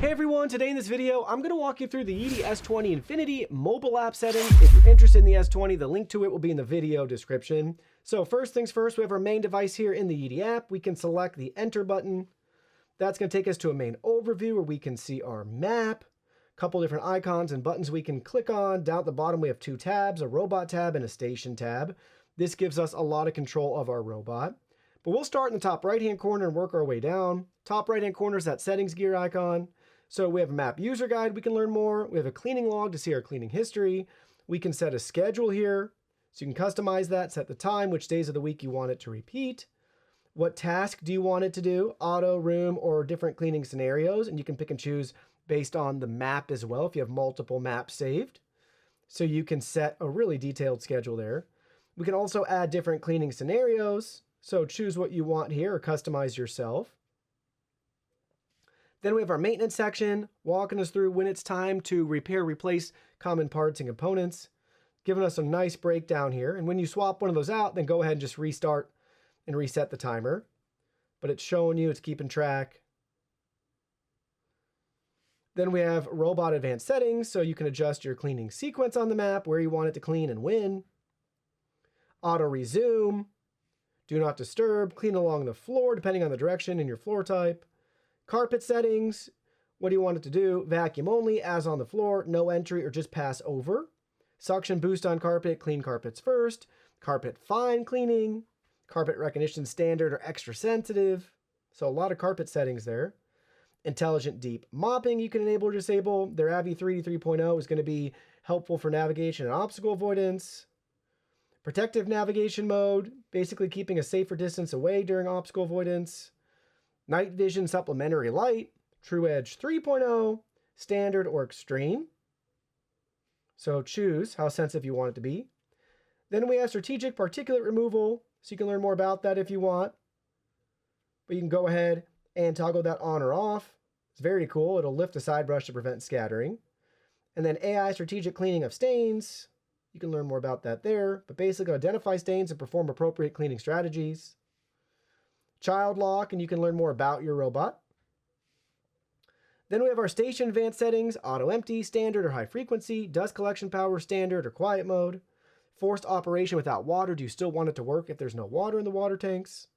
Hey everyone, today in this video, I'm going to walk you through the Yeedi S20 Infinity mobile app settings. If you're interested in the S20, the link to it will be in the video description. So first things first, we have our main device here in the Yeedi app. We can select the enter button. That's going to take us to a main overview where we can see our map, a couple different icons and buttons we can click on. Down at the bottom, we have two tabs, a robot tab and a station tab. This gives us a lot of control of our robot. But we'll start in the top right-hand corner and work our way down. Top right-hand corner is that settings gear icon. So we have a map user guide, we can learn more. We have a cleaning log to see our cleaning history. We can set a schedule here. So you can customize that, set the time, which days of the week you want it to repeat. What task do you want it to do? Auto, room, or different cleaning scenarios. And you can pick and choose based on the map as well if you have multiple maps saved. So you can set a really detailed schedule there. We can also add different cleaning scenarios. So choose what you want here or customize yourself. Then we have our maintenance section, walking us through when it's time to repair, replace common parts and components, giving us a nice breakdown here. And when you swap one of those out, then go ahead and just restart and reset the timer. But it's showing you, it's keeping track. Then we have robot advanced settings, so you can adjust your cleaning sequence on the map, where you want it to clean and when. Auto resume, do not disturb, clean along the floor depending on the direction and your floor type. Carpet settings, what do you want it to do? Vacuum only, as on the floor, no entry or just pass over. Suction boost on carpet, clean carpets first. Carpet fine cleaning. Carpet recognition standard or extra sensitive. So a lot of carpet settings there. Intelligent deep mopping you can enable or disable. Their AVI 3.0 is going to be helpful for navigation and obstacle avoidance. Protective navigation mode, basically keeping a safer distance away during obstacle avoidance. Night vision supplementary light, True Edge 3.0, standard or extreme. So choose how sensitive you want it to be. Then we have strategic particulate removal, so you can learn more about that if you want. But you can go ahead and toggle that on or off. It's very cool. It'll lift the side brush to prevent scattering. And then AI strategic cleaning of stains. You can learn more about that there. But basically identify stains and perform appropriate cleaning strategies. Child lock, and you can learn more about your robot. Then we have our station advanced settings, auto empty, standard or high frequency, dust collection power, standard or quiet mode. Forced operation without water, do you still want it to work if there's no water in the water tanks?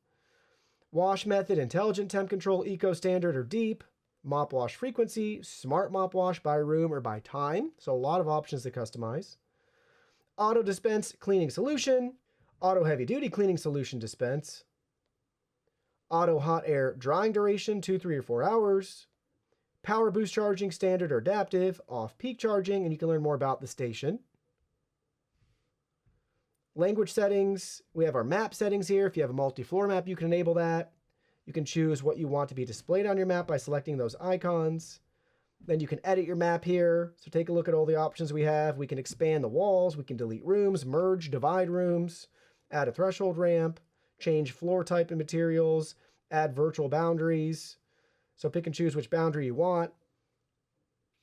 Wash method, intelligent temp control, eco standard or deep. Mop wash frequency, smart mop wash by room or by time. So a lot of options to customize. Auto dispense cleaning solution, auto heavy duty cleaning solution dispense. Auto hot air drying duration, 2, 3, or 4 hours. Power boost charging, standard or adaptive. Off-peak charging, and you can learn more about the station. Language settings, we have our map settings here. If you have a multi-floor map, you can enable that. You can choose what you want to be displayed on your map by selecting those icons. Then you can edit your map here. So take a look at all the options we have. We can expand the walls. We can delete rooms, merge, divide rooms, add a threshold ramp, change floor type and materials, add virtual boundaries. So pick and choose which boundary you want.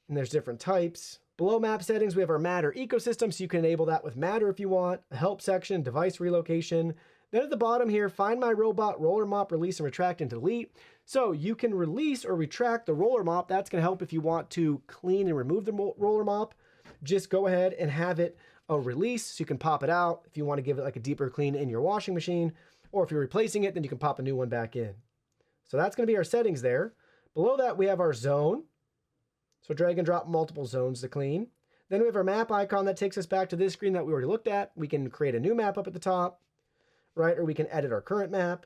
And there's different types. Below map settings, we have our Matter ecosystem, so you can enable that with Matter if you want. A help section, device relocation. Then at the bottom here, find my robot, roller mop, release and retract and delete. So you can release or retract the roller mop. That's going to help if you want to clean and remove the roller mop. Just go ahead and have it a release, so you can pop it out if you want to give it like a deeper clean in your washing machine. Or if you're replacing it, then you can pop a new one back in. So that's going to be our settings there. Below that, we have our zone. So drag and drop multiple zones to clean. Then we have our map icon that takes us back to this screen that we already looked at. We can create a new map up at the top, right? Or we can edit our current map.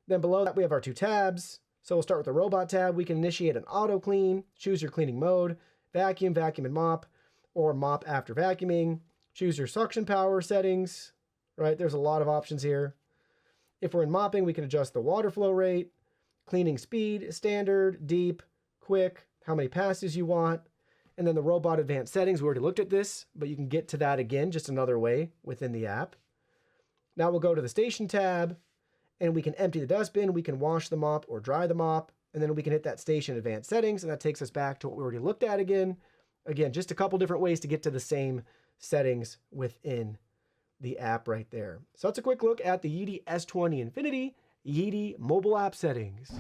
Then below that, we have our two tabs. So we'll start with the robot tab. We can initiate an auto clean, choose your cleaning mode, vacuum, vacuum and mop, or mop after vacuuming. Choose your suction power settings, right? There's a lot of options here. If we're in mopping, we can adjust the water flow rate, cleaning speed, standard, deep, quick, how many passes you want, and then the robot advanced settings. We already looked at this, but you can get to that again just another way within the app. Now we'll go to the station tab, and we can empty the dustbin, we can wash the mop or dry the mop, and then we can hit that station advanced settings, and that takes us back to what we already looked at again. Again, just a couple different ways to get to the same settings within the app right there. So that's a quick look at the Yeedi S20 Infinity Yeedi mobile app settings.